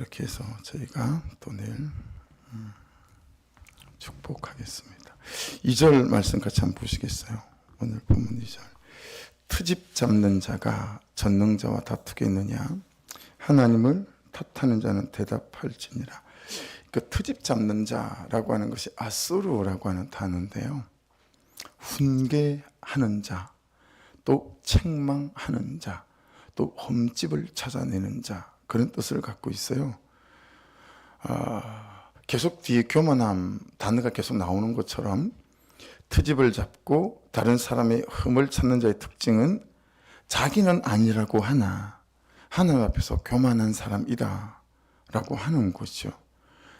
이렇게 해서 저희가 또 내일 축복하겠습니다. 2절 말씀 같이 한번 보시겠어요? 오늘 본문 2절. 트집 잡는 자가 전능자와 다투겠느냐? 하나님을 탓하는 자는 대답할지니라. 그 트집 잡는 자라고 하는 것이 아수르라고 하는 단어인데요. 훈계하는 자, 또 책망하는 자, 또 흠집을 찾아내는 자, 그런 뜻을 갖고 있어요. 계속 뒤에 교만함 단어가 계속 나오는 것처럼 트집을 잡고 다른 사람의 흠을 찾는 자의 특징은 자기는 아니라고 하나 하나님 앞에서 교만한 사람이다 라고 하는 거죠.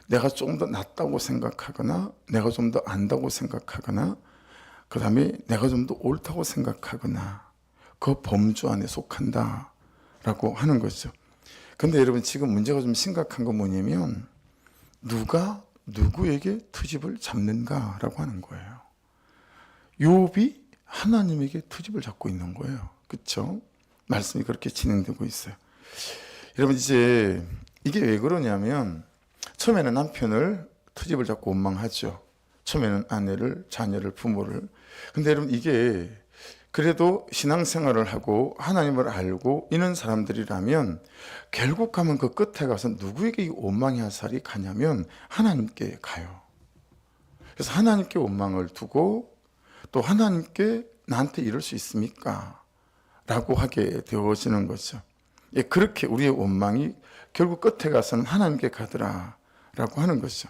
내가 좀 더 낫다고 생각하거나 내가 좀 더 안다고 생각하거나 그 다음에 내가 좀 더 옳다고 생각하거나 그 범주 안에 속한다 라고 하는 거죠. 근데 여러분 지금 문제가 좀 심각한 건 뭐냐면 누가 누구에게 트집을 잡는가라고 하는 거예요. 욥이 하나님에게 트집을 잡고 있는 거예요. 그렇죠? 말씀이 그렇게 진행되고 있어요. 여러분 이제 이게 왜 그러냐면 처음에는 남편을 트집을 잡고 원망하죠. 처음에는 아내를, 자녀를, 부모를. 근데 여러분 이게 그래도 신앙생활을 하고 하나님을 알고 이런 사람들이라면 결국 가면 그 끝에 가서 누구에게 원망의 화살이 가냐면 하나님께 가요. 그래서 하나님께 원망을 두고 또 하나님께 나한테 이럴 수 있습니까? 라고 하게 되어지는 거죠. 예, 그렇게 우리의 원망이 결국 끝에 가서는 하나님께 가더라 라고 하는 거죠.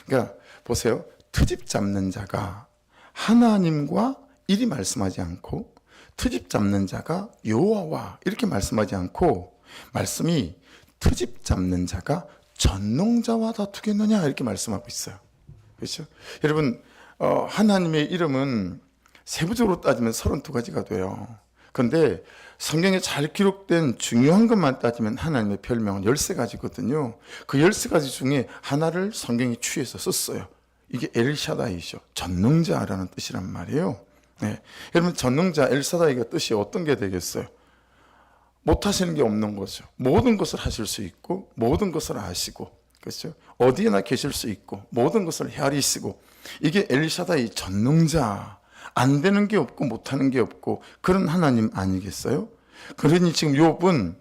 그러니까 보세요. 트집 잡는 자가 하나님과 이리 말씀하지 않고 트집 잡는 자가 여호와와 이렇게 말씀하지 않고 말씀이 트집 잡는 자가 전능자와 다투겠느냐 이렇게 말씀하고 있어요. 그렇죠? 여러분 하나님의 이름은 세부적으로 따지면 32가지가 돼요. 그런데 성경에 잘 기록된 중요한 것만 따지면 하나님의 별명은 13가지거든요. 그 13가지 중에 하나를 성경이 취해서 썼어요. 이게 엘샤다이죠. 전능자라는 뜻이란 말이에요. 네. 여러분 전능자 엘사다이가 뜻이 어떤 게 되겠어요? 못하시는 게 없는 거죠. 모든 것을 하실 수 있고 모든 것을 아시고 그렇죠? 어디에나 계실 수 있고 모든 것을 헤아리시고 이게 엘샤다이 전능자. 안 되는 게 없고 못하는 게 없고 그런 하나님 아니겠어요? 그러니 지금 욥은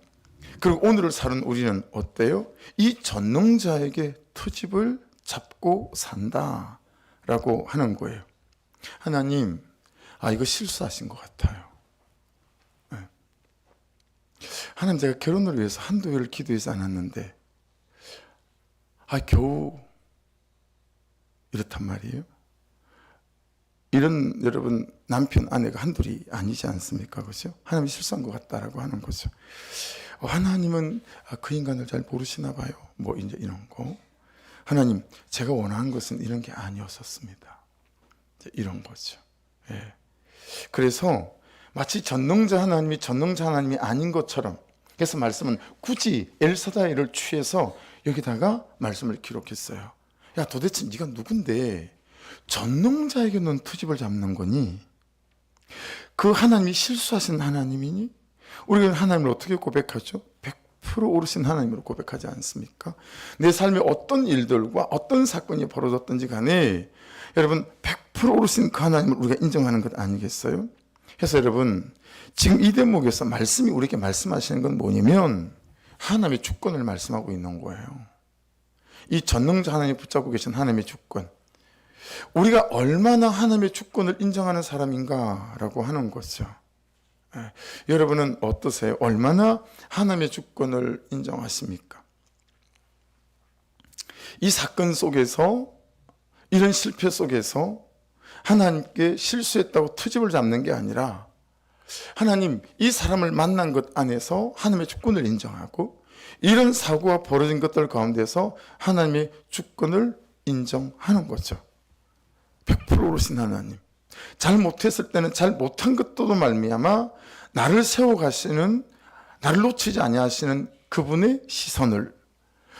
그리고 오늘을 사는 우리는 어때요? 이 전능자에게 트집을 잡고 산다라고 하는 거예요. 하나님 이거 실수하신 것 같아요. 네. 하나님 제가 결혼을 위해서 한두 해를 기도하지 않았는데 겨우 이렇단 말이에요. 이런 여러분 남편 아내가 한둘이 아니지 않습니까? 그렇죠? 하나님이 실수한 것 같다라고 하는 거죠. 하나님은 그 인간을 잘 모르시나 봐요. 뭐 이제 이런 거. 하나님 제가 원하는 것은 이런 게 아니었었습니다. 이런 거죠. 예. 그래서 마치 전능자 하나님이 아닌 것처럼 그래서 말씀은 굳이 엘사다이를 취해서 여기다가 말씀을 기록했어요. 야 도대체 네가 누군데 전능자에게 넌 트집을 잡는 거니? 그 하나님이 실수하신 하나님이니? 우리가 하나님을 어떻게 고백하죠? 100% 옳으신 하나님으로 고백하지 않습니까? 내 삶에 어떤 일들과 어떤 사건이 벌어졌든지 간에 여러분 100% 옳으신 그 하나님을 우리가 인정하는 것 아니겠어요? 그래서 여러분 지금 이 대목에서 말씀이 우리에게 말씀하시는 건 뭐냐면 하나님의 주권을 말씀하고 있는 거예요. 이 전능자 하나님이 붙잡고 계신 하나님의 주권. 우리가 얼마나 하나님의 주권을 인정하는 사람인가라고 하는 거죠. 여러분은 어떠세요? 얼마나 하나님의 주권을 인정하십니까? 이 사건 속에서 이런 실패 속에서 하나님께 실수했다고 트집을 잡는 게 아니라 하나님 이 사람을 만난 것 안에서 하나님의 주권을 인정하고 이런 사고가 벌어진 것들 가운데서 하나님의 주권을 인정하는 거죠. 100% 옳으신 하나님. 잘 못했을 때는 잘 못한 것도 말미암아 나를 세워가시는 나를 놓치지 아니하시는 그분의 시선을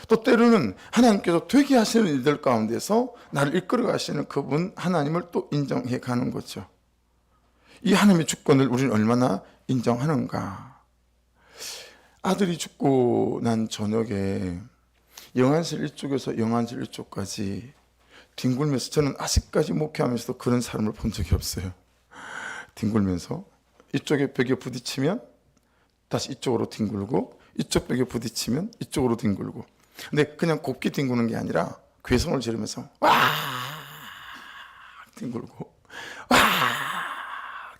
또 때로는 하나님께서 되게 하시는 일들 가운데서 나를 이끌어 가시는 그분 하나님을 또 인정해 가는 거죠. 이 하나님의 주권을 우리는 얼마나 인정하는가. 아들이 죽고 난 저녁에 영안실 이쪽에서 영안실 이쪽까지 뒹굴면서, 저는 아직까지 목회하면서도 그런 사람을 본 적이 없어요. 뒹굴면서 이쪽에 벽에 부딪히면 다시 이쪽으로 뒹굴고, 이쪽 벽에 부딪히면 이쪽으로 뒹굴고. 근데 그냥 곱게 뒹구는 게 아니라 괴성을 지르면서 와 뒹굴고 와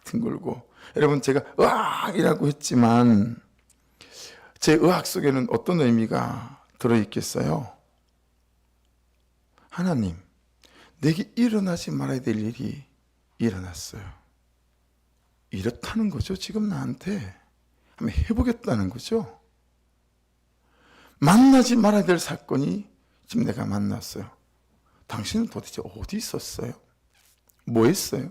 뒹굴고. 여러분, 제가 으악이라고 했지만 제 의학 속에는 어떤 의미가 들어있겠어요? 하나님, 내게 일어나지 말아야 될 일이 일어났어요. 이렇다는 거죠. 지금 나한테 한번 해보겠다는 거죠. 만나지 말아야 될 사건이 지금 내가 만났어요. 당신은 도대체 어디 있었어요? 뭐 했어요?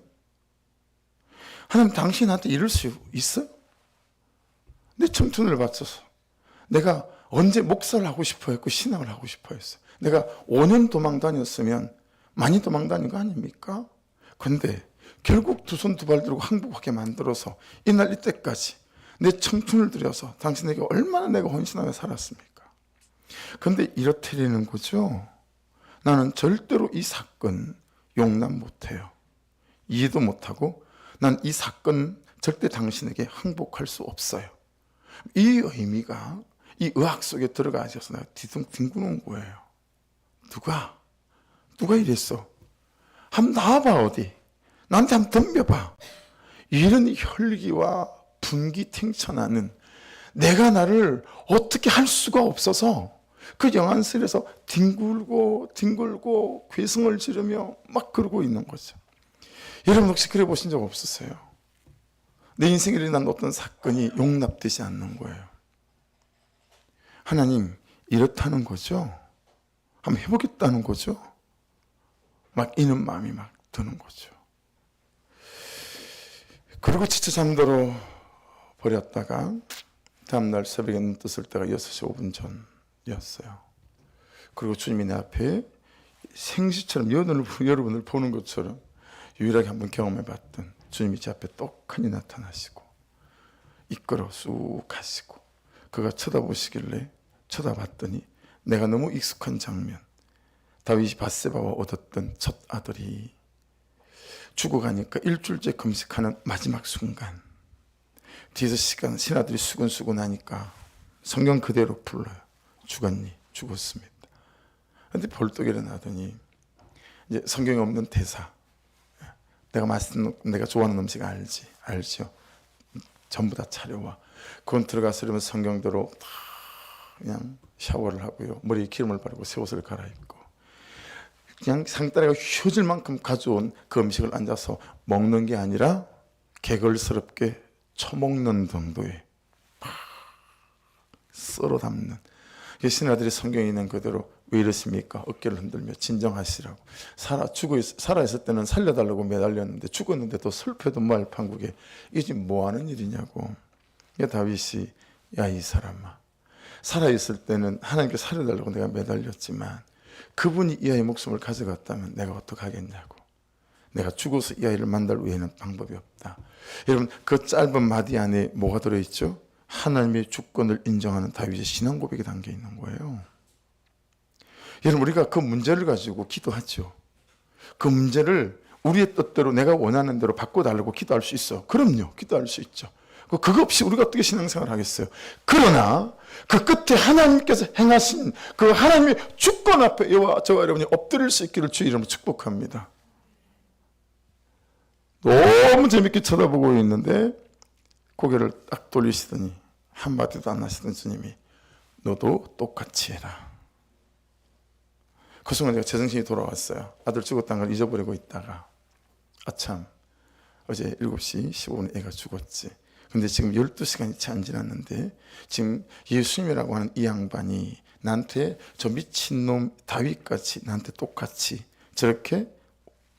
하나님, 당신한테 이럴 수 있어요? 내 청춘을 바쳐서 내가 언제 목사를 하고 싶어 했고 신앙을 하고 싶어 했어요. 내가 5년 도망 다녔으면 많이 도망 다닌 거 아닙니까? 근데 결국 두 손 두 발 들고 항복하게 만들어서 이날 이때까지 내 청춘을 들여서 당신에게 얼마나 내가 헌신하며 살았습니까? 그런데 이렇다는 거죠. 나는 절대로 이 사건 용납 못해요. 이해도 못하고 난 이 사건 절대 당신에게 항복할 수 없어요. 이 의미가 이 의학 속에 들어가셔서 내가 뒹구는 거예요. 누가 이랬어? 한번 나와봐. 어디 나한테 한번 덤벼봐. 이런 혈기와 분기탱천하는, 내가 나를 어떻게 할 수가 없어서 그 영안실에서 뒹굴고 괴성을 지르며 막 그러고 있는 거죠. 여러분 혹시 그래 보신 적 없으세요? 내 인생에 일어난 어떤 사건이 용납되지 않는 거예요. 하나님, 이렇다는 거죠? 한번 해보겠다는 거죠? 막 이런 마음이 막 드는 거죠. 그리고 지쳐 잠들어 버렸다가 다음날 새벽에 눈 떴을 때가 6시 5분 전이었어요. 그리고 주님이 내 앞에 생시처럼 여러분을 보는 것처럼 유일하게 한번 경험해봤던 주님이 제 앞에 똑하니 나타나시고 이끌어 쑥 가시고, 그가 쳐다보시길래 쳐다봤더니 내가 너무 익숙한 장면, 다윗이 밧세바와 얻었던 첫 아들이 죽어가니까 일주일째 금식하는 마지막 순간, 뒤에서 신하들이 수근수근 하니까 성경 그대로 불러요. 죽었니? 죽었습니다. 근데 벌떡 일어나더니 이제 성경에 없는 대사, 내가 좋아하는 음식 알죠? 전부 다 차려와. 그건 들어가서 이러면 성경대로 다 그냥 샤워를 하고요, 머리에 기름을 바르고 새 옷을 갈아입고 그냥 상다리가 휘어질 만큼 가져온 그 음식을 앉아서 먹는 게 아니라 개걸스럽게 처먹는 정도의, 썰어 담는. 신하들이 성경에 있는 그대로 왜 이러십니까? 어깨를 흔들며 진정하시라고. 살아있을 때는 살려달라고 매달렸는데 죽었는데 또 슬퍼도 뭐할 판국에 이게 지금 뭐하는 일이냐고. 다윗이, 야 이 사람아, 살아있을 때는 하나님께 살려달라고 내가 매달렸지만 그분이 이 아이의 목숨을 가져갔다면 내가 어떡하겠냐고. 내가 죽어서 이 아이를 만날 외에는 방법이 없다. 여러분, 그 짧은 마디 안에 뭐가 들어있죠? 하나님의 주권을 인정하는 다윗의 신앙 고백이 담겨 있는 거예요. 여러분, 우리가 그 문제를 가지고 기도하죠. 그 문제를 우리의 뜻대로 내가 원하는 대로 바꿔달라고 기도할 수 있어. 그럼요, 기도할 수 있죠. 그거 없이 우리가 어떻게 신앙생활을 하겠어요? 그러나 그 끝에 하나님께서 행하신 그 하나님의 주권 앞에 저와 여러분이 엎드릴 수 있기를 주의 이름으로 축복합니다. 너무 재밌게 쳐다보고 있는데 고개를 딱 돌리시더니 한마디도 안 하시던 주님이, 너도 똑같이 해라. 그 순간 제가 제정신이 돌아왔어요. 아들 죽었다는 걸 잊어버리고 있다가, 아참, 어제 7시 15분에 애가 죽었지. 근데 지금 12시간이 채 안 지났는데 지금 예수님이라고 하는 이 양반이 나한테 저 미친놈 다윗같이 나한테 똑같이 저렇게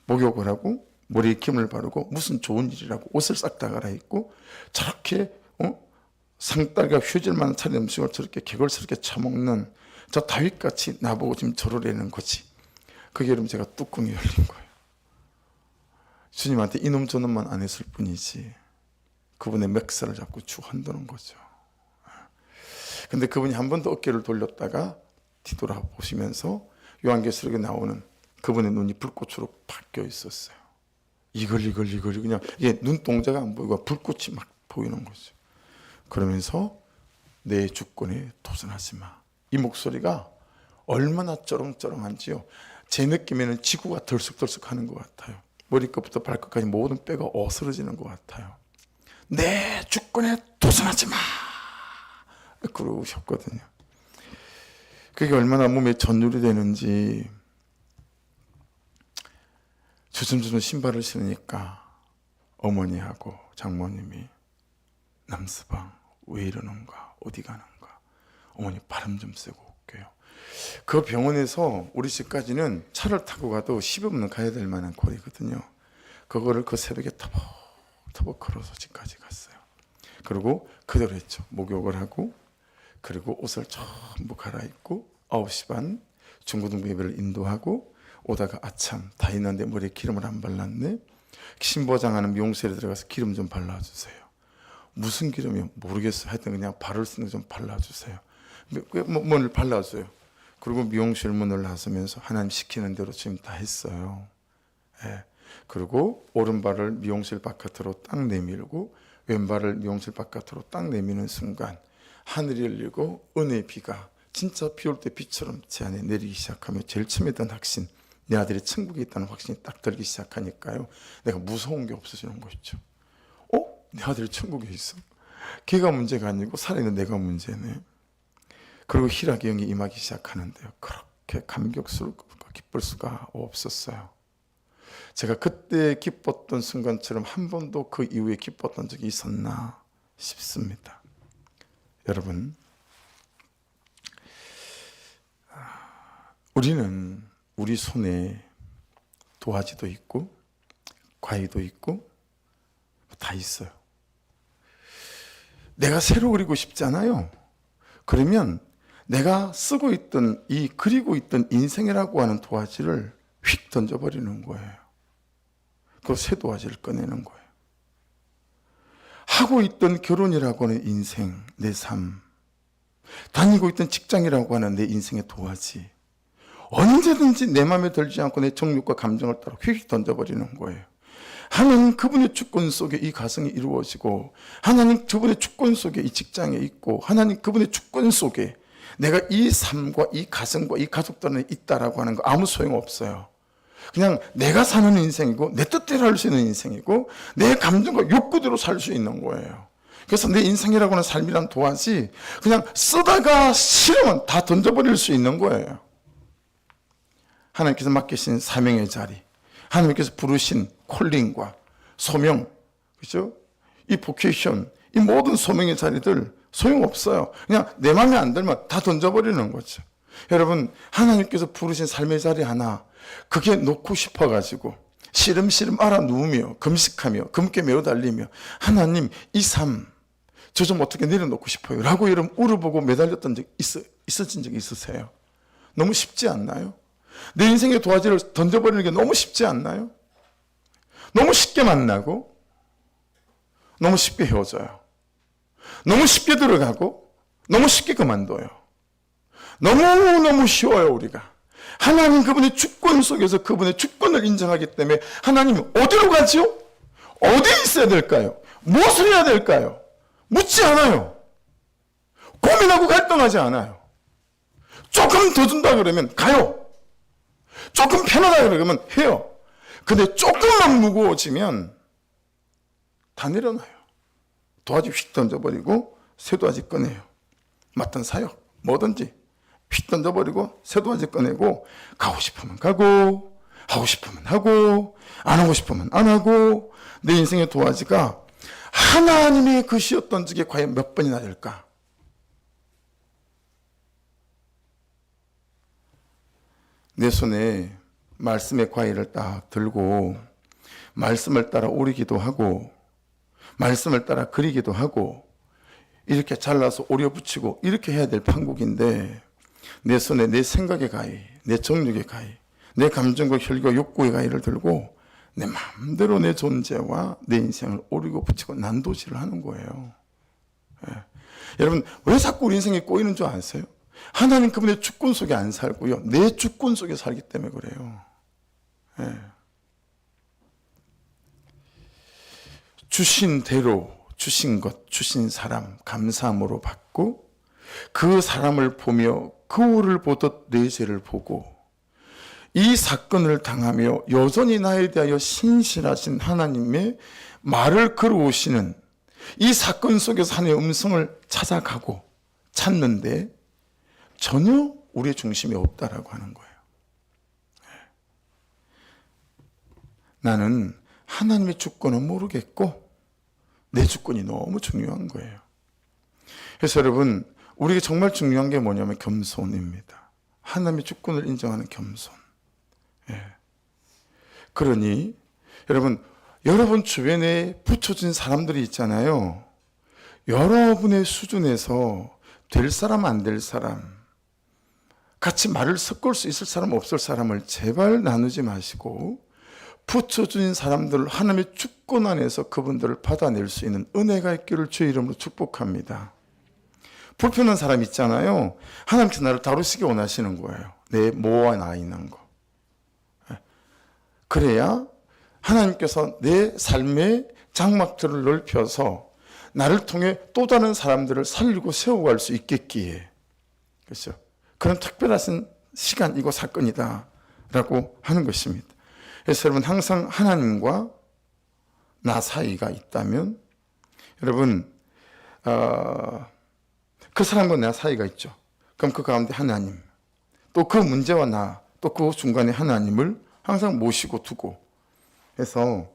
목욕을 하고 머리에 기름을 바르고 무슨 좋은 일이라고 옷을 싹 다 갈아입고 저렇게 상다리가 휘어질 만한 차린 음식을 저렇게 개걸스럽게 처먹는 저 다윗같이 나보고 지금 저러려는 거지. 그게 여러분 제가 뚜껑이 열린 거예요. 주님한테 이놈 저놈만 안 했을 뿐이지 그분의 멱살을 잡고 쭉 흔드는 거죠. 근데 그분이 한 번 더 어깨를 돌렸다가 뒤돌아보시면서 요한계시록에 나오는 그분의 눈이 불꽃으로 바뀌어 있었어요. 이걸 그냥 눈동자가 안 보이고 불꽃이 막 보이는 거죠. 그러면서 내 주권에 도전하지 마. 이 목소리가 얼마나 쩌렁쩌렁한지요. 제 느낌에는 지구가 덜썩덜썩하는 것 같아요. 머리끝부터 발끝까지 모든 뼈가 어스러지는 것 같아요. 내 주권에 도전하지 마. 그러셨거든요. 그게 얼마나 몸에 전율이 되는지. 주섬주섬 신발을 신으니까 어머니하고 장모님이 남서방 왜 이러는가, 어디 가는가, 어머니 바람 좀 쐬고 올게요. 그 병원에서 우리 집까지는 차를 타고 가도 10여 분은 가야 될 만한 거리거든요. 그거를 그 새벽에 터벅터벅 걸어서 집까지 갔어요. 그리고 그대로 했죠. 목욕을 하고 그리고 옷을 전부 갈아입고 9시 반 중고등부 예배를 인도하고 오다가 아참 다 있는데 머리에 기름을 안 발랐네. 신보장하는 미용실에 들어가서 기름 좀 발라주세요. 무슨 기름이요? 모르겠어요. 하여튼 그냥 바를 수 있는 거 좀 발라주세요. 뭐를 발라줘요. 그리고 미용실 문을 나서면서 하나님 시키는 대로 지금 다 했어요. 예. 그리고 오른발을 미용실 바깥으로 딱 내밀고 왼발을 미용실 바깥으로 딱 내미는 순간 하늘이 열리고 은혜의 비가 진짜 비 올 때 비처럼 제 안에 내리기 시작하며 제일 처음에 든 확신, 내 아들이 천국에 있다는 확신이 딱 들기 시작하니까요. 내가 무서운 게 없어지는 것이죠. 내 아들이 천국에 있어. 걔가 문제가 아니고 살아있는 내가 문제네. 그리고 희락의 영이 임하기 시작하는데요. 그렇게 감격스럽고 기쁠 수가 없었어요. 제가 그때 기뻤던 순간처럼 한 번도 그 이후에 기뻤던 적이 있었나 싶습니다. 여러분, 우리는 우리 손에 도화지도 있고 과일도 있고 다 있어요. 내가 새로 그리고 싶잖아요. 그러면 내가 쓰고 있던 그리고 있던 인생이라고 하는 도화지를 휙 던져버리는 거예요. 그 새 도화지를 꺼내는 거예요. 하고 있던 결혼이라고 하는 인생, 내 삶, 다니고 있던 직장이라고 하는 내 인생의 도화지, 언제든지 내 마음에 들지 않고 내 정욕과 감정을 따라 휙 던져버리는 거예요. 하나님 그분의 주권 속에 이 가정이 이루어지고, 하나님 그분의 주권 속에 이 직장에 있고, 하나님 그분의 주권 속에 내가 이 삶과 이 가정과 이 가족들 안에 있다라고 하는 거 아무 소용없어요. 그냥 내가 사는 인생이고 내 뜻대로 할 수 있는 인생이고 내 감정과 욕구대로 살 수 있는 거예요. 그래서 내 인생이라고 하는 삶이란 도화지 그냥 쓰다가 싫으면 다 던져버릴 수 있는 거예요. 하나님께서 맡기신 사명의 자리, 하나님께서 부르신 콜링과 소명, 그렇죠? 이 보케이션, 이 모든 소명의 자리들 소용없어요. 그냥 내 마음에 안 들면 다 던져버리는 거죠. 여러분, 하나님께서 부르신 삶의 자리 하나, 그게 놓고 싶어가지고 시름시름 알아 누우며 금식하며 금께 매어 달리며 하나님 이 삶 저 좀 어떻게 내려놓고 싶어요 라고 여러분 울어보고 매달렸던 적 있어진 적이 있으세요? 너무 쉽지 않나요? 내 인생의 도화지를 던져버리는 게 너무 쉽지 않나요? 너무 쉽게 만나고 너무 쉽게 헤어져요. 너무 쉽게 들어가고 너무 쉽게 그만둬요. 너무너무 쉬워요. 우리가 하나님 그분의 주권 속에서 그분의 주권을 인정하기 때문에 하나님이 어디로 가지요? 어디에 있어야 될까요? 무엇을 해야 될까요? 묻지 않아요. 고민하고 갈등하지 않아요. 조금 더 준다 그러면 가요. 조금 편하다 그러면 해요. 근데 조금만 무거워지면 다 내려놔요. 도화지 휙 던져버리고 새 도화지 꺼내요. 맡은 사역 뭐든지 휙 던져버리고 새 도화지 꺼내고 가고 싶으면 가고 하고 싶으면 하고 안 하고 싶으면 안 하고 내 인생의 도화지가 하나님의 것이었던 적이 과연 몇 번이나 될까? 내 손에 말씀의 과일을 딱 들고 말씀을 따라 오리기도 하고 말씀을 따라 그리기도 하고 이렇게 잘라서 오려 붙이고 이렇게 해야 될 판국인데 내 손에 내 생각의 가위, 내 정욕의 가위, 내 감정과 혈기와 욕구의 가위를 들고 내 마음대로 내 존재와 내 인생을 오리고 붙이고 난도질을 하는 거예요. 예. 여러분 왜 자꾸 우리 인생이 꼬이는 줄 아세요? 하나님 그분의 주권 속에 안 살고요, 내 주권 속에 살기 때문에 그래요. 예. 주신 대로, 주신 것, 주신 사람 감사함으로 받고, 그 사람을 보며 거울을 보듯 내 죄를 보고, 이 사건을 당하며 여전히 나에 대하여 신실하신 하나님의 말을 걸어오시는 이 사건 속에서 하나님의 음성을 찾아가고 찾는데 전혀 우리의 중심이 없다라고 하는 거예요. 나는 하나님의 주권은 모르겠고 내 주권이 너무 중요한 거예요. 그래서 여러분, 우리에게 정말 중요한 게 뭐냐면 겸손입니다. 하나님의 주권을 인정하는 겸손. 예. 그러니 여러분 주변에 붙여진 사람들이 있잖아요. 여러분의 수준에서 될 사람 안 될 사람, 같이 말을 섞을 수 있을 사람 없을 사람을 제발 나누지 마시고, 붙여준 사람들 하나님의 주권 안에서 그분들을 받아낼 수 있는 은혜가 있기를 주의 이름으로 축복합니다. 불편한 사람 있잖아요. 하나님께서 나를 다루시기 원하시는 거예요. 내 모아 나 있는 거. 그래야 하나님께서 내 삶의 장막들을 넓혀서 나를 통해 또 다른 사람들을 살리고 세워갈 수 있겠기에, 그렇죠? 그런 특별하신 시간이고 사건이다 라고 하는 것입니다. 그래서 여러분, 항상 하나님과 나 사이가 있다면, 여러분 그 사람과 나 사이가 있죠. 그럼 그 가운데 하나님, 또 그 문제와 나, 또 그 중간에 하나님을 항상 모시고 두고 해서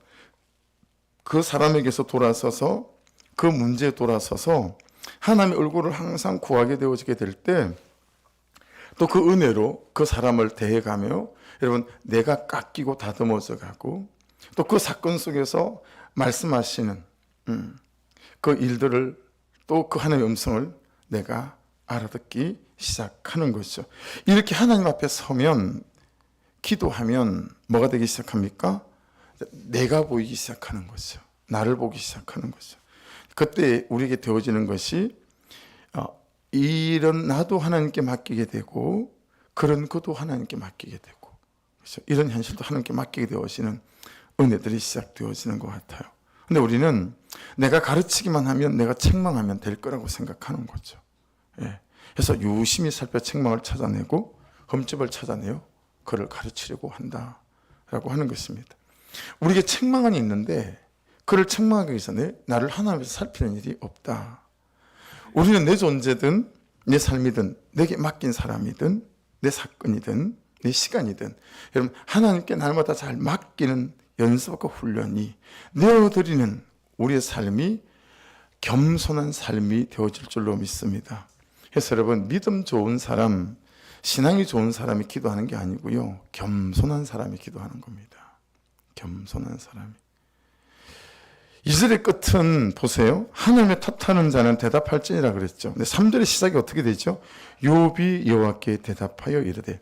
그 사람에게서 돌아서서 그 문제에 돌아서서 하나님의 얼굴을 항상 구하게 되어지게 될 때, 또 그 은혜로 그 사람을 대해가며 여러분, 내가 깎이고 다듬어져 가고, 또 그 사건 속에서 말씀하시는 그 일들을, 또 그 하나님의 음성을 내가 알아듣기 시작하는 것이죠. 이렇게 하나님 앞에 서면, 기도하면 뭐가 되기 시작합니까? 내가 보이기 시작하는 거죠. 나를 보기 시작하는 거죠. 그때 우리에게 되어지는 것이 이런 나도 하나님께 맡기게 되고, 그런 것도 하나님께 맡기게 되고, 그렇죠? 이런 현실도 하나님께 맡기게 되어지는 은혜들이 시작되어지는 것 같아요. 근데 우리는 내가 가르치기만 하면, 내가 책망하면 될 거라고 생각하는 거죠. 예. 그래서 유심히 살펴 책망을 찾아내고 흠집을 찾아내요 그를 가르치려고 한다라고 하는 것입니다. 우리에게 책망은 있는데 그를 책망하기 위해서 나를 하나님께서 살피는 일이 없다. 우리는 내 존재든 내 삶이든 내게 맡긴 사람이든 내 사건이든 내 시간이든, 여러분, 하나님께 날마다 잘 맡기는 연습과 훈련이 내어드리는 우리의 삶이 겸손한 삶이 되어질 줄로 믿습니다. 그래서 여러분, 믿음 좋은 사람, 신앙이 좋은 사람이 기도하는 게 아니고요, 겸손한 사람이 기도하는 겁니다. 겸손한 사람이. 2절의 끝은 보세요. 하나님의 탓하는 자는 대답할지니라 그랬죠. 근데 3절의 시작이 어떻게 되죠? 욥이 여호와께 대답하여 이르되.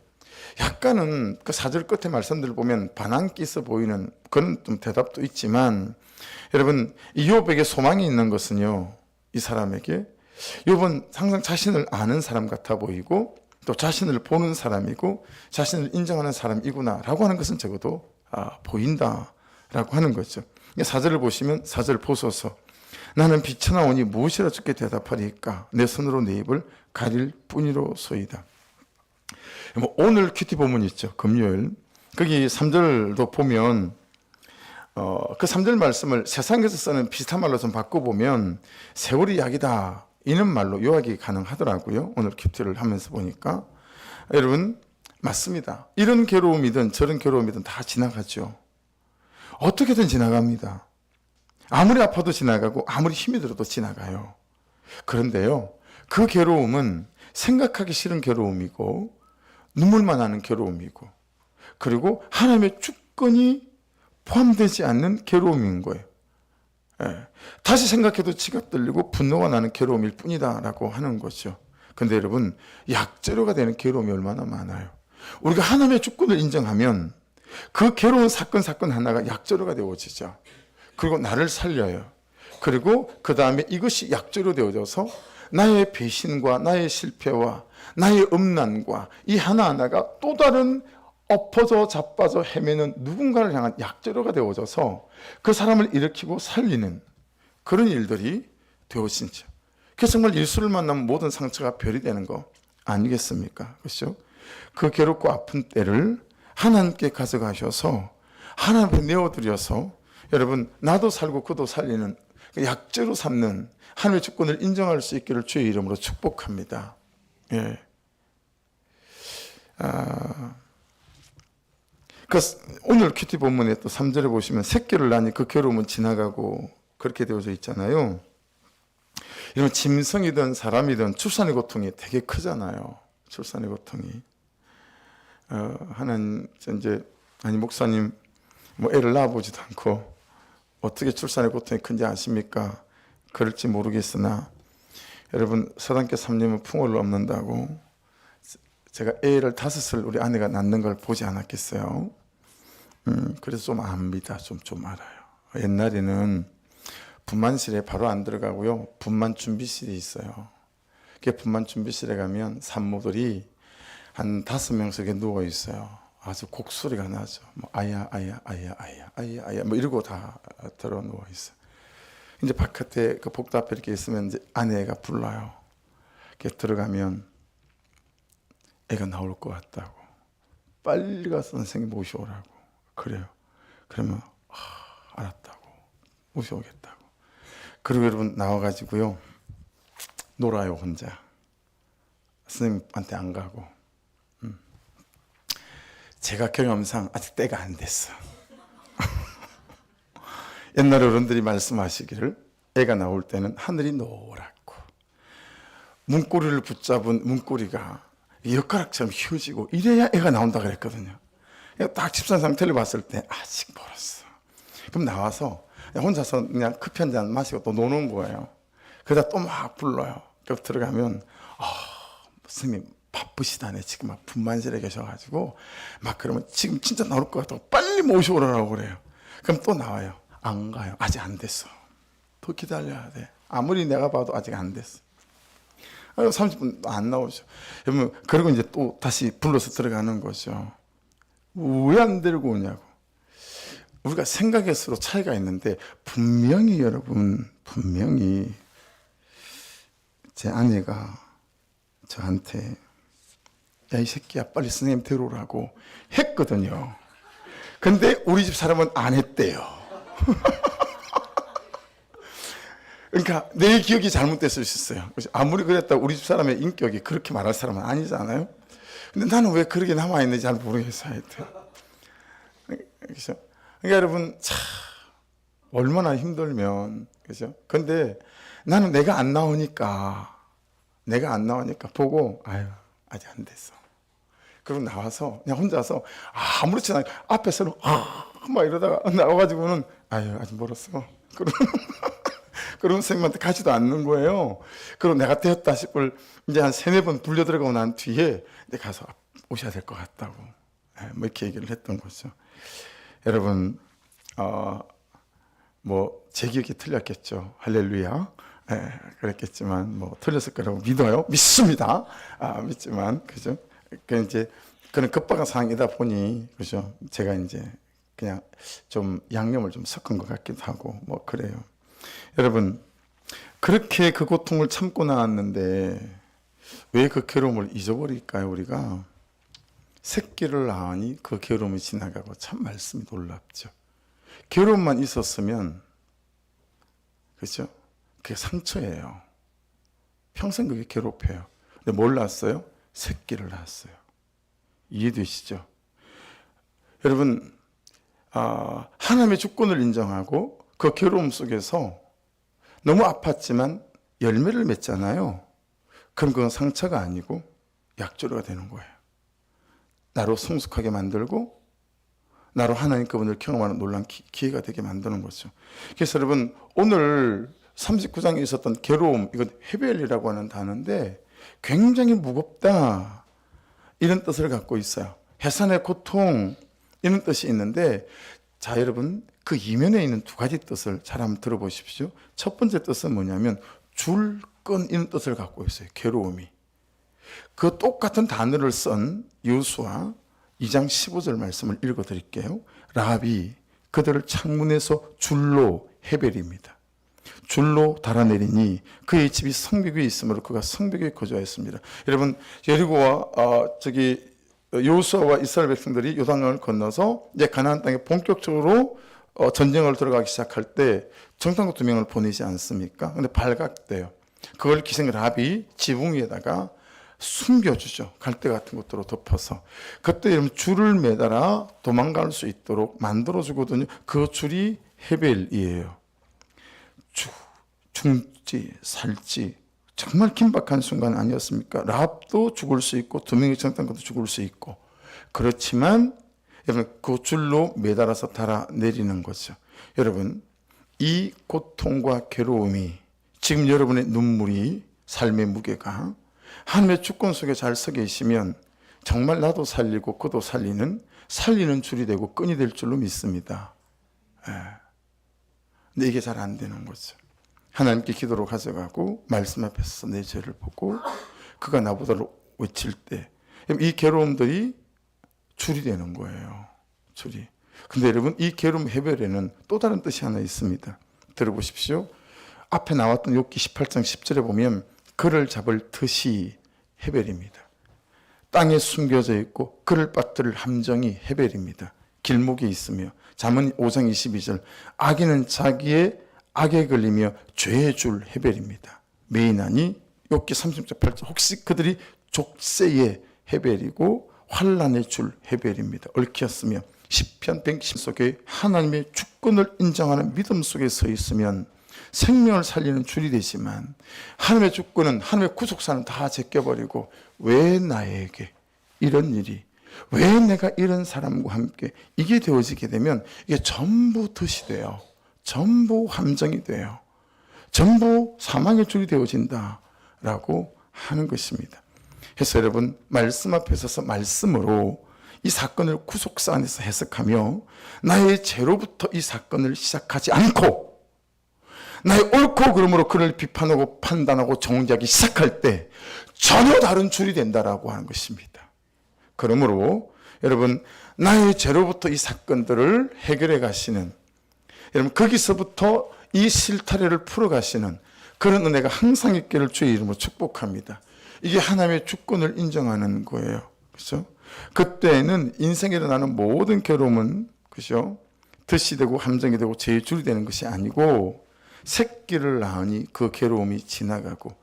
약간은 그 4절 끝에 말씀들을 보면 반항기 있어 보이는 그런 좀 대답도 있지만, 여러분, 이 욥에게 소망이 있는 것은요, 이 사람에게 욥은 항상 자신을 아는 사람 같아 보이고, 또 자신을 보는 사람이고 자신을 인정하는 사람이구나 라고 하는 것은 적어도 보인다라고 하는 거죠. 4절을 보시면, 4절 보소서. 나는 비천하오니 무엇이라 주께 대답하리까? 내 손으로 내 입을 가릴 뿐이로소이다. 오늘 큐티 본문 있죠, 금요일. 거기 3절도 보면 그 3절 말씀을 세상에서 쓰는 비슷한 말로 좀 바꿔보면 세월이 약이다, 이는 말로 요약이 가능하더라고요. 오늘 큐티를 하면서 보니까. 여러분, 맞습니다. 이런 괴로움이든 저런 괴로움이든 다 지나가죠. 어떻게든 지나갑니다. 아무리 아파도 지나가고 아무리 힘이 들어도 지나가요. 그런데요, 그 괴로움은 생각하기 싫은 괴로움이고 눈물만 나는 괴로움이고, 그리고 하나님의 주권이 포함되지 않는 괴로움인 거예요. 예. 다시 생각해도 지갑 들리고 분노가 나는 괴로움일 뿐이다라고 하는 거죠. 근데 여러분, 약재료가 되는 괴로움이 얼마나 많아요. 우리가 하나님의 주권을 인정하면 그 괴로운 사건 하나가 약재료가 되어지죠. 그리고 나를 살려요. 그리고 그 다음에 이것이 약재료 되어져서 나의 배신과 나의 실패와 나의 음란과 이 하나하나가 또 다른 엎어져 자빠져 헤매는 누군가를 향한 약재료가 되어져서 그 사람을 일으키고 살리는 그런 일들이 되어진죠. 그래서 정말 예수를 만나면 모든 상처가 별이 되는 거 아니겠습니까? 그렇죠? 그 괴롭고 아픈 때를 하나님께 가져가셔서 하나님 앞에 내어드려서 여러분 나도 살고 그도 살리는 약재로 삼는 하나님의 주권을 인정할 수 있기를 주의 이름으로 축복합니다. 예. 오늘 큐티 본문에 또 3절에 보시면 새끼를 낳으니 그 괴로움은 지나가고 그렇게 되어져 있잖아요. 이런 짐승이든 사람이든 출산의 고통이 되게 크잖아요. 출산의 고통이. 하나님 이제 아니 목사님 뭐 애를 낳아보지도 않고 어떻게 출산의 고통이 큰지 아십니까? 그럴지 모르겠으나 여러분 서당계 3년은 풍어를 없는다고 제가 애를 5을 우리 아내가 낳는 걸 보지 않았겠어요? 그래서 좀 압니다. 좀 알아요. 옛날에는 분만실에 바로 안 들어가고요. 분만 준비실이 있어요. 그 분만 준비실에 가면 산모들이 한 5명씩에 누워 있어요. 아주 곡소리가 나죠. 뭐 아야 아야 아야 아야 아야 아야 뭐 이러고 다 들어 누워 있어요. 이제 바깥에 그 복도 앞에 이렇게 있으면 이제 아내가 불러요. 이렇게 들어가면 애가 나올 것 같다고. 빨리 가서 선생님 모셔오라고. 그래요. 그러면 알았다고. 모셔오겠다고. 그리고 여러분 나와가지고요. 놀아요 혼자. 선생님한테 안 가고. 제가 경험상 아직 때가 안 됐어. 옛날 어른들이 말씀하시기를 애가 나올 때는 하늘이 노랗고 문고리를 붙잡은 문고리가 엿가락처럼 휘어지고 이래야 애가 나온다 그랬거든요. 딱 집산 상태를 봤을 때 아직 멀었어. 그럼 나와서 혼자서 그냥 커피 한 잔 마시고 또 노는 거예요. 그러다 또 막 불러요. 그럼 들어가면 선생님 바쁘시다네. 지금 막 분만실에 계셔가지고 막 그러면 지금 진짜 나올 것 같다고 빨리 모셔오라고 그래요. 그럼 또 나와요. 안 가요. 아직 안 됐어. 더 기다려야 돼. 아무리 내가 봐도 아직 안 됐어. 30분 안 나오죠. 여러분 그리고 이제 또 다시 불러서 들어가는 거죠. 왜 안 데리고 오냐고. 우리가 생각의 수로 차이가 있는데 분명히 여러분 분명히 제 아내가 저한테 야 이 새끼야 빨리 선생님 데려오라고 했거든요. 근데 우리 집 사람은 안 했대요. 그러니까 내 기억이 잘못됐을 수 있어요. 아무리 그랬다고 우리 집 사람의 인격이 그렇게 말할 사람은 아니잖아요. 근데 나는 왜 그렇게 남아있는지 잘 모르겠어요. 하여튼. 그렇죠? 그러니까 여러분 참 얼마나 힘들면 그죠? 근데 나는 내가 안 나오니까 보고 아유 아직 안 됐어. 그리고 나와서 그냥 혼자서 아무렇지도 않게 앞에서는 막 이러다가 나와가지고는 아유 아직 멀었어. 그런 선생님한테 가지도 않는 거예요. 그리고 내가 되었다 싶을 이제 한 3-4번 불려 들어가고 난 뒤에 내가 가서 오셔야 될 것 같다고 뭐 이렇게 얘기를 했던 거죠. 여러분 뭐 제 기억이 틀렸겠죠. 할렐루야. 그랬겠지만 뭐 틀렸을 거라고 믿어요. 믿습니다. 믿지만 그죠. 그 이제 그런 급박한 상황이다 보니 그죠. 제가 이제 그냥 좀 양념을 좀 섞은 것 같기도 하고 뭐 그래요. 여러분 그렇게 그 고통을 참고 나왔는데 왜 그 괴로움을 잊어버릴까요? 우리가 새끼를 낳으니 그 괴로움이 지나가고 참 말씀이 놀랍죠. 괴로움만 있었으면 그렇죠? 그게 상처예요. 평생 그게 괴롭혀요. 근데 뭘 낳았어요? 새끼를 낳았어요. 이해되시죠? 여러분 하나님의 주권을 인정하고 그 괴로움 속에서 너무 아팠지만 열매를 맺잖아요. 그럼 그건 상처가 아니고 약조류가 되는 거예요. 나로 성숙하게 만들고 나로 하나님 그분을 경험하는 놀라운 기회가 되게 만드는 거죠. 그래서 여러분 오늘 39장에 있었던 괴로움, 이건 헤벨이라고 하는 단어인데 굉장히 무겁다 이런 뜻을 갖고 있어요. 해산의 고통 이런 뜻이 있는데 자 여러분 그 이면에 있는 2가지 뜻을 잘 한번 들어보십시오. 첫 번째 뜻은 뭐냐면 줄 주권 이런 뜻을 갖고 있어요. 괴로움이. 그 똑같은 단어를 쓴 여호수아 2장 15절 말씀을 읽어드릴게요. 라합이 그들을 창문에서 줄로 헤벨입니다. 줄로 달아내리니 그의 집이 성벽 위에 있으므로 그가 성벽 위에 거주하였습니다. 여러분, 여리고와 여호수아와 이스라엘 백성들이 요단강을 건너서 이제 가나안 땅에 본격적으로 전쟁을 들어가기 시작할 때 정탐꾼 2명을 보내지 않습니까? 근데 발각돼요. 그걸 기생 라합이 지붕 위에다가 숨겨주죠. 갈대 같은 것들로 덮어서. 그때 여러분 줄을 매달아 도망갈 수 있도록 만들어주거든요. 그 줄이 헤벨이에요. 죽지 살지 정말 긴박한 순간 아니었습니까? 라합도 죽을 수 있고 2명의 정탐꾼도 죽을 수 있고, 그렇지만 여러분 그 줄로 매달아서 달아내리는 거죠. 여러분, 이 고통과 괴로움이, 지금 여러분의 눈물이, 삶의 무게가 하나님의 주권 속에 잘 서 계시면 정말 나도 살리고 그도 살리는 줄이 되고 끈이 될 줄로 믿습니다. 근데 이게 잘 안 되는 거죠. 하나님께 기도로 가져가고 말씀 앞에서 내 죄를 보고 그가 나보다를 외칠 때 이 괴로움들이 줄이 되는 거예요. 줄이. 근데 여러분, 이 괴로움 해결에는 또 다른 뜻이 하나 있습니다. 들어보십시오. 앞에 나왔던 욥기 18장 10절에 보면 그를 잡을 덫이 헤벨입니다. 땅에 숨겨져 있고 그를 빠뜨릴 함정이 헤벨입니다. 길목에 있으며. 잠언 5장 22절 악인은 자기의 악에 걸리며 죄의 줄 헤벨입니다. 메이나니 욥기 30장 8절 혹시 그들이 족쇄의 헤벨이고 환란의 줄 헤벨입니다. 얽혔으며 시편 110 속에 하나님의 주권을 인정하는 믿음 속에 서 있으면 생명을 살리는 줄이 되지만 하나님의 주권은, 하나님의 구속사는 다 제껴버리고 왜 나에게 이런 일이, 왜 내가 이런 사람과 함께, 이게 되어지게 되면 이게 전부 덫이 돼요. 전부 함정이 돼요. 전부 사망의 줄이 되어진다라고 하는 것입니다. 그래서 여러분, 말씀 앞에 서서 말씀으로 이 사건을 구속사 안에서 해석하며 나의 죄로부터 이 사건을 시작하지 않고 나의 옳고 그름으로 그를 비판하고 판단하고 정죄하기 시작할 때 전혀 다른 줄이 된다라고 하는 것입니다. 그러므로 여러분, 나의 죄로부터 이 사건들을 해결해 가시는, 여러분 거기서부터 이 실타래를 풀어 가시는 그런 은혜가 항상 있기를 주의 이름으로 축복합니다. 이게 하나님의 주권을 인정하는 거예요. 그렇죠? 그때는 인생에 일어나는 모든 괴로움은, 그렇죠? 덫이 되고 함정이 되고 죄의 줄이 되는 것이 아니고 새끼를 낳으니 그 괴로움이 지나가고,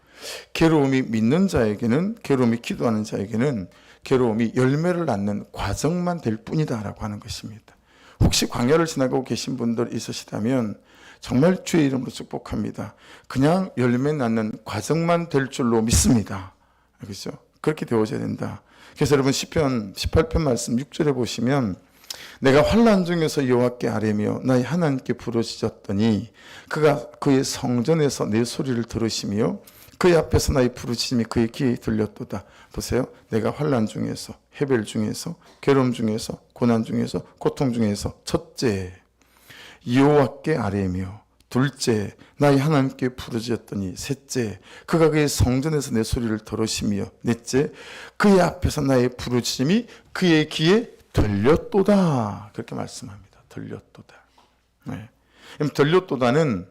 괴로움이 믿는 자에게는, 괴로움이 기도하는 자에게는 괴로움이 열매를 낳는 과정만 될 뿐이다라고 하는 것입니다. 혹시 광야를 지나가고 계신 분들 있으시다면 정말 주의 이름으로 축복합니다. 그냥 열매 낳는 과정만 될 줄로 믿습니다. 그렇죠? 그렇게 되어져야 된다. 그래서 여러분 시편 18편 말씀 6절에 보시면 내가 환난 중에서 여호와께 아뢰며 나의 하나님께 부르짖었더니 그가 그의 성전에서 내 소리를 들으시며 그의 앞에서 나의 부르짖음이 그의 귀에 들렸도다. 보세요. 내가 환난 중에서, 해벨 중에서, 괴로움 중에서, 고난 중에서, 고통 중에서, 첫째 여호와께 아뢰며, 둘째 나의 하나님께 부르짖었더니, 셋째 그가 그의 성전에서 내 소리를 들으시며, 넷째 그의 앞에서 나의 부르짖음이 그의 귀에 들렸도다. 그렇게 말씀합니다. 들렸도다. 네. 들렸도다는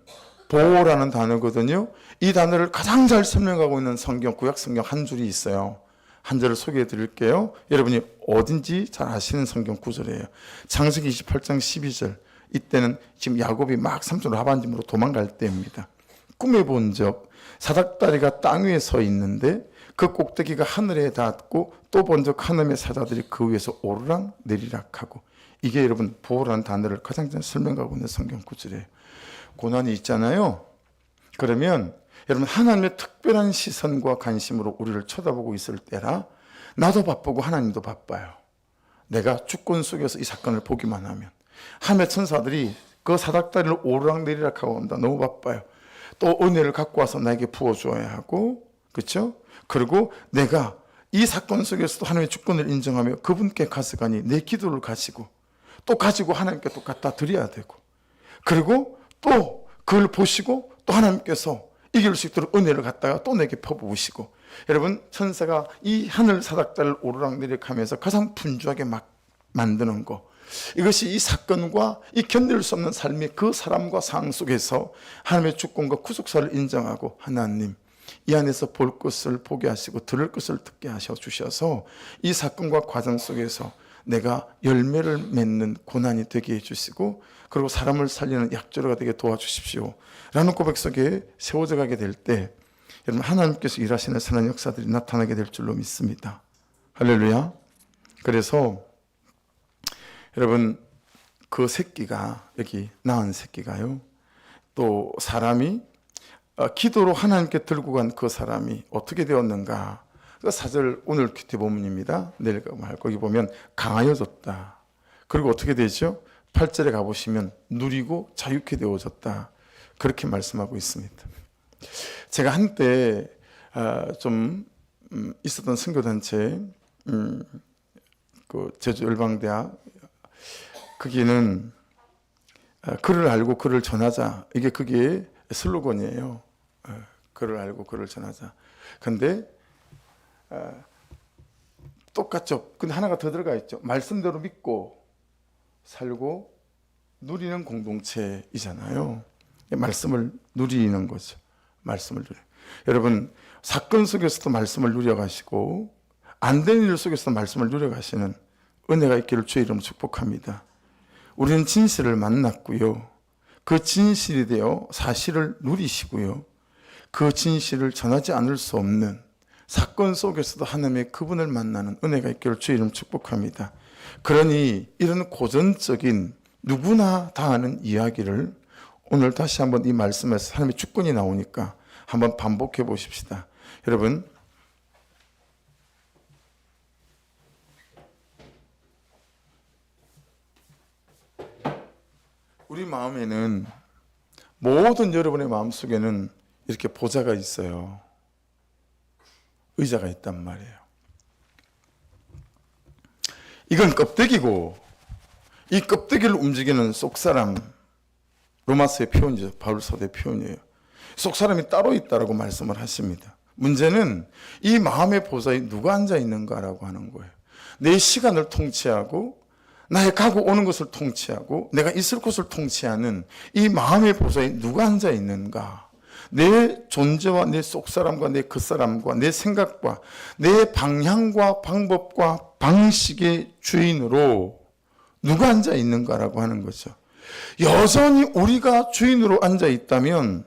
보호라는 단어거든요. 이 단어를 가장 잘 설명하고 있는 성경, 구약 성경 한 줄이 있어요. 한 절을 소개해 드릴게요. 여러분이 어딘지 잘 아시는 성경 구절이에요. 창세기 28장 12절. 이때는 지금 야곱이 막 삼촌 라반집으로 도망갈 때입니다. 꿈에 본 적, 사닥다리가 땅 위에 서 있는데 그 꼭대기가 하늘에 닿았고 또 본 적 하나님의 사자들이 그 위에서 오르락 내리락 하고, 이게 여러분 보호라는 단어를 가장 잘 설명하고 있는 성경 구절이에요. 고난이 있잖아요. 그러면 여러분 하나님의 특별한 시선과 관심으로 우리를 쳐다보고 있을 때라 나도 바쁘고 하나님도 바빠요. 내가 주권 속에서 이 사건을 보기만 하면 하나님의 천사들이 그 사닥다리를 오르락내리락 하고 온다. 너무 바빠요. 또 은혜를 갖고 와서 나에게 부어줘야 하고, 그렇죠? 그리고 내가 이 사건 속에서도 하나님의 주권을 인정하며 그분께 가져가니 내 기도를 가지고 또 가지고 하나님께 또 갖다 드려야 되고, 그리고 또 그걸 보시고 또 하나님께서 이길 수 있도록 은혜를 갖다가 또 내게 퍼부으시고, 여러분 천사가 이 하늘 사닥다리를 오르락내리락 하면서 가장 분주하게 막 만드는 거, 이것이 이 사건과 이 견딜 수 없는 삶의 그 사람과 상황 속에서 하나님의 주권과 구속사를 인정하고, 하나님 이 안에서 볼 것을 보게 하시고 들을 것을 듣게 하셔 주셔서 이 사건과 과정 속에서 내가 열매를 맺는 고난이 되게 해주시고, 그리고 사람을 살리는 약조로가 되게 도와주십시오 라는 고백 속에 세워져 가게 될 때, 여러분 하나님께서 일하시는 선한 역사들이 나타나게 될 줄로 믿습니다. 할렐루야. 그래서 여러분 그 새끼가, 여기 낳은 새끼가요, 또 사람이 기도로 하나님께 들고 간 그 사람이 어떻게 되었는가, 그 4절 오늘 큐티 본문입니다. 내일 거기 보면 강하여졌다. 그리고 어떻게 되죠? 8절에 가보시면 누리고 자유케 되어졌다. 그렇게 말씀하고 있습니다. 제가 한때 좀 있었던 선교단체, 그 제주 열방대학, 거기는 글을 알고 글을 전하자, 이게 그게 슬로건이에요. 글을 알고 글을 전하자. 근데 똑같죠. 근데 하나가 더 들어가 있죠. 말씀대로 믿고 살고 누리는 공동체이잖아요. 말씀을 누리는 거죠. 말씀을 누리. 여러분 사건 속에서도 말씀을 누려가시고 안 되는 일 속에서도 말씀을 누려가시는 은혜가 있기를 주의 이름으로 축복합니다. 우리는 진실을 만났고요, 그 진실이 되어 사실을 누리시고요, 그 진실을 전하지 않을 수 없는 사건 속에서도 하나님의 그분을 만나는 은혜가 있기를 주의 이름 축복합니다. 그러니 이런 고전적인 누구나 다 아는 이야기를 오늘 다시 한번 이 말씀에서 하나님의 주권이 나오니까 한번 반복해 보십시다. 여러분 우리 마음에는, 모든 여러분의 마음속에는 이렇게 보좌가 있어요. 의자가 있단 말이에요. 이건 껍데기고, 이 껍데기를 움직이는 속사람, 로마서의 표현이죠. 바울 사도의 표현이에요. 속사람이 따로 있다라고 말씀을 하십니다. 문제는 이 마음의 보좌에 누가 앉아 있는가라고 하는 거예요. 내 시간을 통치하고 나의 가고 오는 것을 통치하고 내가 있을 곳을 통치하는 이 마음의 보좌에 누가 앉아 있는가? 내 존재와 내 속사람과 내 겉사람과 내 생각과 내 방향과 방법과 방식의 주인으로 누가 앉아 있는가라고 하는 거죠. 여전히 우리가 주인으로 앉아 있다면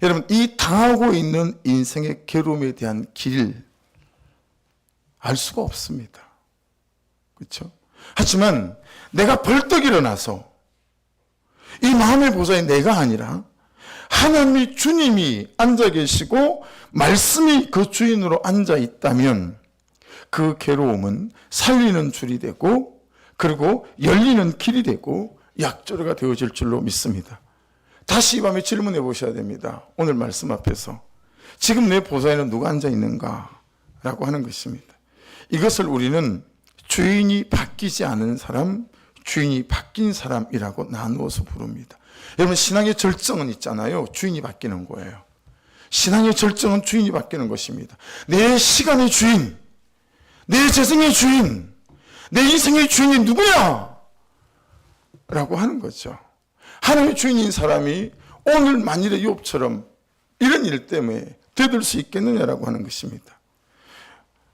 여러분 이 당하고 있는 인생의 괴로움에 대한 길 알 수가 없습니다. 그렇죠? 하지만 내가 벌떡 일어나서 이 마음의 보좌에 내가 아니라 하나님이 주님이 앉아 계시고 말씀이 그 주인으로 앉아 있다면 그 괴로움은 살리는 줄이 되고 그리고 열리는 길이 되고 약조로가 되어질 줄로 믿습니다. 다시 이 밤에 질문해 보셔야 됩니다. 오늘 말씀 앞에서 지금 내 보좌에는 누가 앉아 있는가 라고 하는 것입니다. 이것을 우리는 주인이 바뀌지 않은 사람, 주인이 바뀐 사람이라고 나누어서 부릅니다. 여러분 신앙의 절정은 있잖아요. 주인이 바뀌는 거예요. 신앙의 절정은 주인이 바뀌는 것입니다. 내 시간의 주인, 내 재성의 주인, 내 인생의 주인이 누구야? 라고 하는 거죠. 하나님의 주인인 사람이 오늘 만일의 욥처럼 이런 일 때문에 되돌 수 있겠느냐라고 하는 것입니다.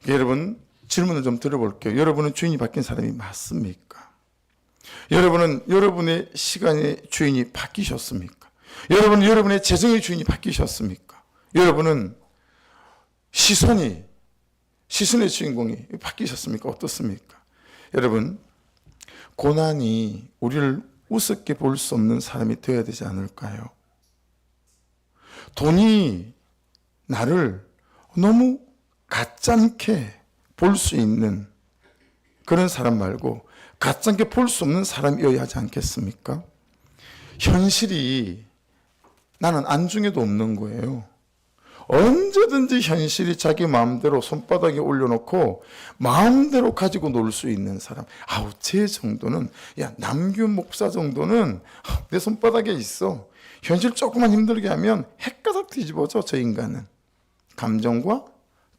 여러분 질문을 좀 드려볼게요. 여러분은 주인이 바뀐 사람이 맞습니까? 여러분은 여러분의 시간의 주인이 바뀌셨습니까? 여러분은 여러분의 재정의 주인이 바뀌셨습니까? 여러분은 시선의 주인공이 바뀌셨습니까? 어떻습니까? 여러분 고난이 우리를 우습게 볼 수 없는 사람이 되어야 되지 않을까요? 돈이 나를 너무 가짜게 볼 수 있는 그런 사람 말고 가짜게 볼 수 없는 사람이어야 하지 않겠습니까? 현실이 나는 안중에도 없는 거예요. 언제든지 현실이 자기 마음대로 손바닥에 올려놓고 마음대로 가지고 놀 수 있는 사람. 제 정도는, 남규 목사 정도는 내 손바닥에 있어. 현실 조금만 힘들게 하면 핵가닥 뒤집어져. 저 인간은 감정과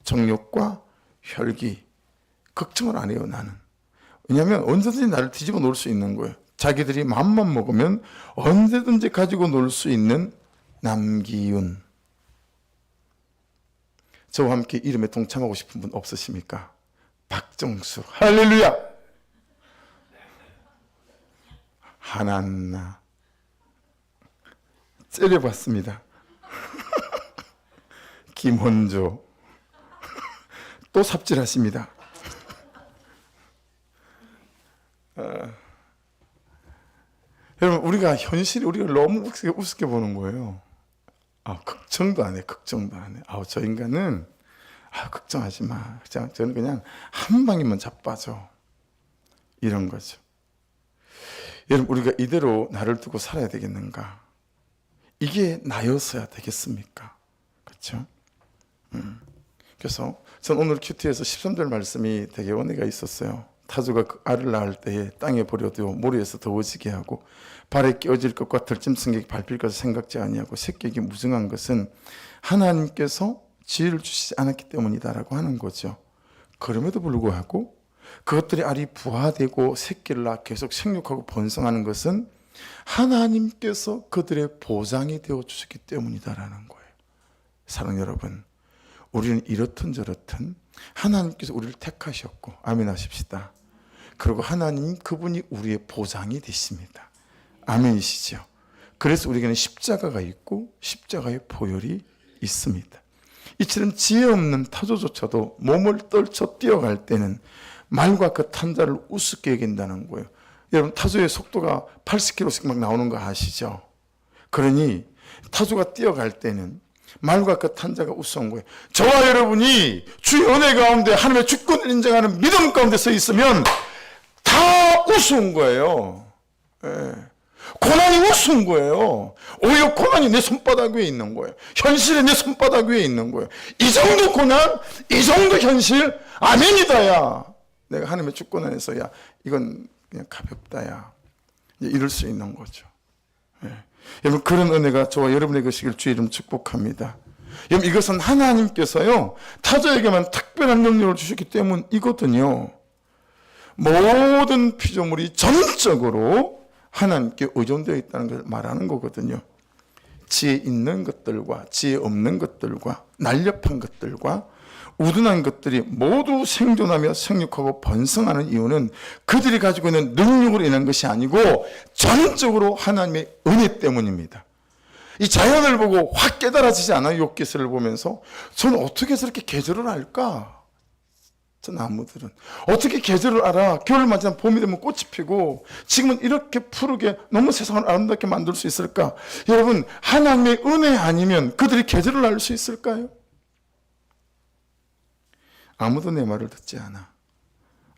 정욕과 혈기, 걱정을 안 해요. 나는. 왜냐하면 언제든지 나를 뒤집어 놓을 수 있는 거예요. 자기들이 마음만 먹으면 언제든지 가지고 놀 수 있는 남기윤. 저와 함께 이름에 동참하고 싶은 분 없으십니까? 박정수. 할렐루야. 하나나 째려봤습니다. 김원조 또 삽질하십니다. 여러분, 우리가 현실이 우리가 너무 우습게 보는 거예요. 걱정도 안 해, 걱정도 안 해. 저 인간은 걱정하지 마. 저는 그냥 한 방이면 자빠져. 이런 거죠. 여러분, 우리가 이대로 나를 두고 살아야 되겠는가? 이게 나였어야 되겠습니까? 그렇죠? 그래서 전 오늘 큐티에서 13절 말씀이 되게 은혜가 있었어요. 타조가 그 알을 낳을 때에 땅에 버려도 모래에서 더워지게 하고 발에 끼어질 것과 들짐승에게 밟힐 것을 생각지 아니하고 새끼에게 무증한 것은 하나님께서 지혜를 주시지 않았기 때문이다라고 하는 거죠. 그럼에도 불구하고 그것들이 알이 부화되고 새끼를 낳아 계속 생육하고 번성하는 것은 하나님께서 그들의 보장이 되어 주셨기 때문이다라는 거예요. 사랑 여러분, 우리는 이렇든 저렇든 하나님께서 우리를 택하셨고, 아멘 하십시다. 그리고 하나님 그분이 우리의 보장이 되십니다. 아멘이시죠? 그래서 우리에게는 십자가가 있고 십자가의 보혈이 있습니다. 이처럼 지혜 없는 타조조차도 몸을 떨쳐 뛰어갈 때는 말과 그 탄자를 우습게 여긴다는 거예요. 여러분, 타조의 속도가 80km씩 막 나오는 거 아시죠? 그러니 타조가 뛰어갈 때는 말과 그 탄자가 우스운 거예요. 저와 여러분이 주의 은혜 가운데 하나님의 주권을 인정하는 믿음 가운데 서 있으면 다 우스운 거예요. 예. 고난이 우스운 거예요. 오히려 고난이 내 손바닥 위에 있는 거예요. 현실이 내 손바닥 위에 있는 거예요. 이 정도 고난, 이 정도 현실, 아멘이다야. 내가 하나님의 주권 안에서 야 이건 그냥 가볍다야. 이럴 수 있는 거죠. 예. 여러분, 그런 은혜가 저와 여러분의 것이길 주의 이름 축복합니다. 여러분, 이것은 하나님께서요 타조에게만 특별한 능력을 주셨기 때문이거든요. 모든 피조물이 전적으로 하나님께 의존되어 있다는 걸 말하는 거거든요. 지혜 있는 것들과 지혜 없는 것들과 날렵한 것들과 우둔한 것들이 모두 생존하며 생육하고 번성하는 이유는 그들이 가지고 있는 능력으로 인한 것이 아니고 전적으로 하나님의 은혜 때문입니다. 이 자연을 보고 확 깨달아지지 않아요? 욥기서를 보면서 저는 어떻게 해서 이렇게 계절을 알까? 저 나무들은 어떻게 계절을 알아? 겨울 맞이면 봄이 되면 꽃이 피고 지금은 이렇게 푸르게 너무 세상을 아름답게 만들 수 있을까? 여러분, 하나님의 은혜 아니면 그들이 계절을 알 수 있을까요? 아무도 내 말을 듣지 않아.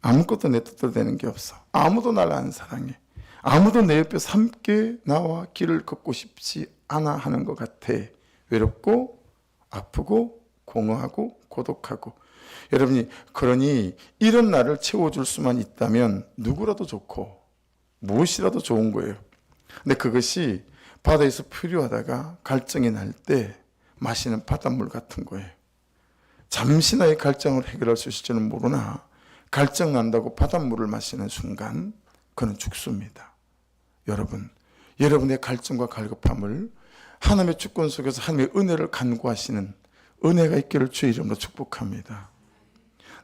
아무것도 내 뜻대로 되는 게 없어. 아무도 날 안 사랑해. 아무도 내 옆에서 함께 나와 길을 걷고 싶지 않아 하는 것 같아. 외롭고 아프고 공허하고 고독하고. 여러분이 그러니 이런 나를 채워줄 수만 있다면 누구라도 좋고 무엇이라도 좋은 거예요. 근데 그것이 바다에서 필요하다가 갈증이 날 때 마시는 바닷물 같은 거예요. 잠시 나의 갈증을 해결할 수 있을지는 모르나 갈증 난다고 바닷물을 마시는 순간 그는 죽습니다. 여러분, 여러분의 갈증과 갈급함을 하나님의 주권 속에서 하나님의 은혜를 간구하시는 은혜가 있기를 주의 이름으로 축복합니다.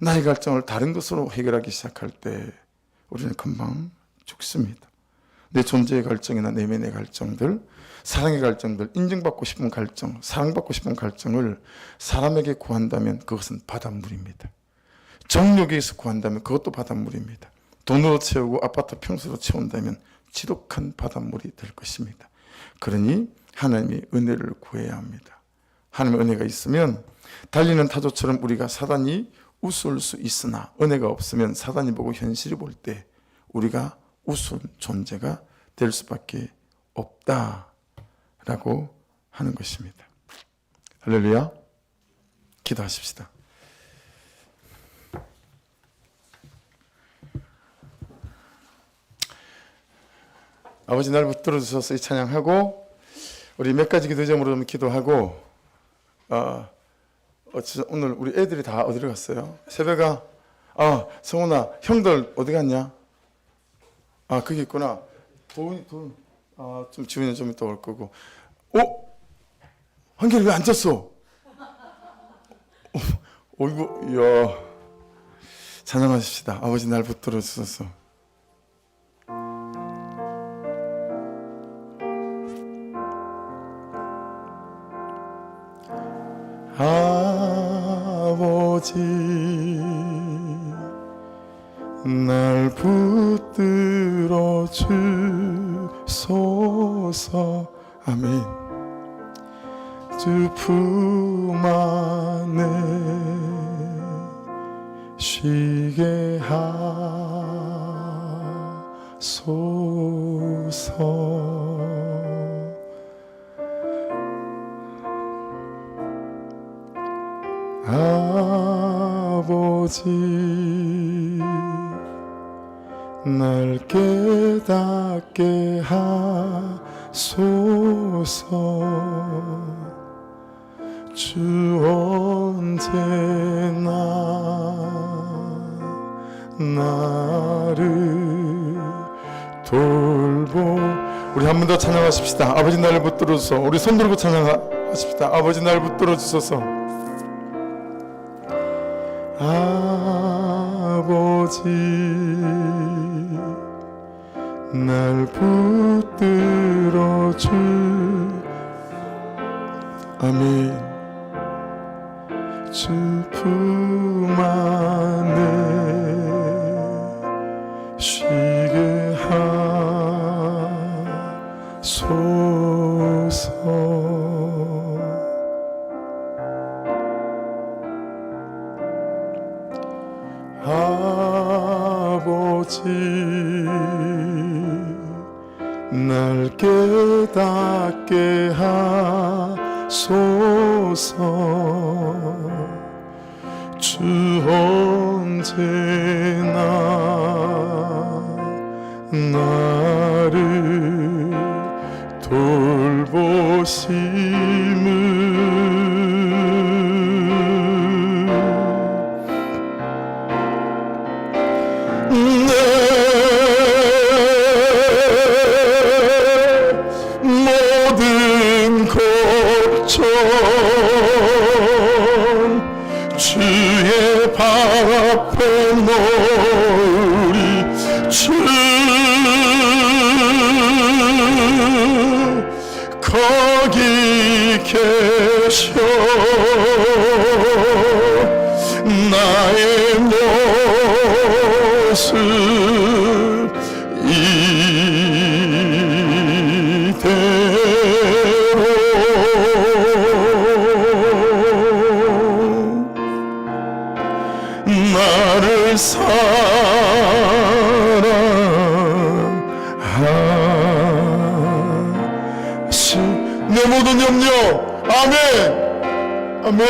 나의 갈증을 다른 것으로 해결하기 시작할 때 우리는 금방 죽습니다. 내 존재의 갈증이나 내면의 갈증들, 사랑의 갈증들, 인정받고 싶은 갈증, 사랑받고 싶은 갈증을 사람에게 구한다면 그것은 바닷물입니다. 정욕에서 구한다면 그것도 바닷물입니다. 돈으로 채우고 아파트 평수로 채운다면 지독한 바닷물이 될 것입니다. 그러니 하나님의 은혜를 구해야 합니다. 하나님의 은혜가 있으면 달리는 타조처럼 우리가 사단이 우스울 수 있으나 은혜가 없으면 사단이 보고 현실이 볼 때 우리가 우스운 존재가 될 수밖에 없다라고 하는 것입니다. 할렐루야. 기도하십시다. 아버지, 날 붙들어 주셔서 이 찬양하고 우리 몇 가지 기도 제목으로 좀 기도하고 오늘 우리 애들이 다 어디로 갔어요? 새벽아, 성훈아, 형들 어디 갔냐? 거기 있구나. 돈, 좀 지훈이 좀 이따 올 거고. 한결이 왜 앉았어? 어이구, 이야. 찬양하십시다. 아버지 날 붙들어 주소서. 아버지 날 붙들어 주소서. 아멘. 주 품 안에 쉬게 하소서. 아버지 날 깨닫게 하소서. 주 언제나 나를 돌보. 우리 한 번 더 찬양하십시다. 아버지 나를 붙들어 주소서. 우리 손 들고 찬양하십시다. 아버지 나를 붙들어 주소서. 아버지 날 붙들어 주. 아멘. 주 품 안에 쉬게 하소서. 아버지 날 깨닫게 하소서. 주 언제나 나를 돌보심을 모든 걱정 주의 발 앞에 놓으리. 주 거기 계셔 나의 모습 나를 사랑하신 내 모든 염려. 아멘. 아멘.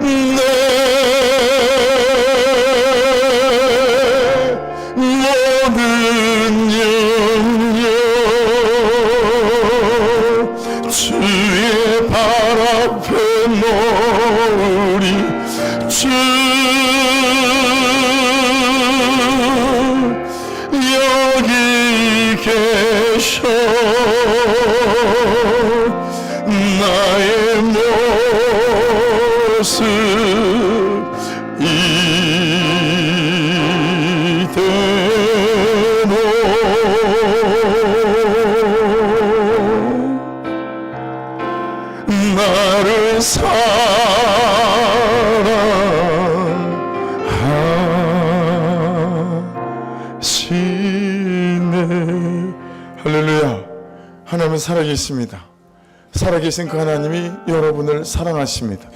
내 모든 염려 주의 발 앞에 놓으리. 주 여기 계셔 나의 모습 이대로 나를 사랑하시네. 할렐루야. 하나님은 살아계십니다. 살아계신 그 하나님이 여러분을 사랑하십니다.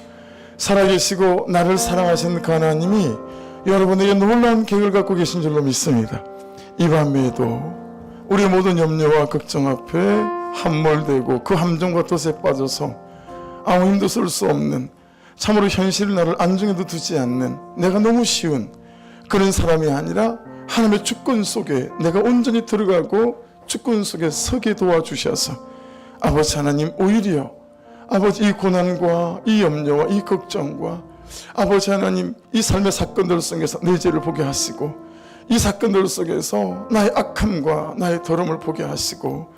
살아계시고 나를 사랑하신 그 하나님이 여러분에게 놀라운 계획을 갖고 계신 줄로 믿습니다. 이 밤에도 우리의 모든 염려와 걱정 앞에 함몰되고 그 함정과 덫에 빠져서 아무 힘도 쓸 수 없는, 참으로 현실이 나를 안중에도 두지 않는 내가 너무 쉬운 그런 사람이 아니라 하나님의 주권 속에 내가 온전히 들어가고 주권 속에 서게 도와주셔서 아버지 하나님, 오히려 아버지 이 고난과 이 염려와 이 걱정과 아버지 하나님 이 삶의 사건들 속에서 내 죄를 보게 하시고 이 사건들 속에서 나의 악함과 나의 더러움을 보게 하시고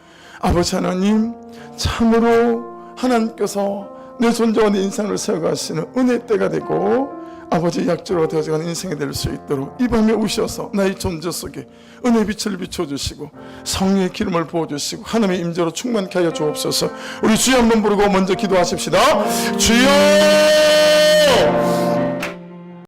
아버지 하나님 참으로 하나님께서 내 존재와 내 인생을 세워가시는 은혜의 때가 되고 아버지 약조로 되어져가는 인생이 될 수 있도록 이 밤에 오셔서 나의 존재 속에 은혜의 빛을 비춰주시고 성령의 기름을 부어주시고 하나님의 임재로 충만케 하여 주옵소서. 우리 주여 한번 부르고 먼저 기도하십시다. 주여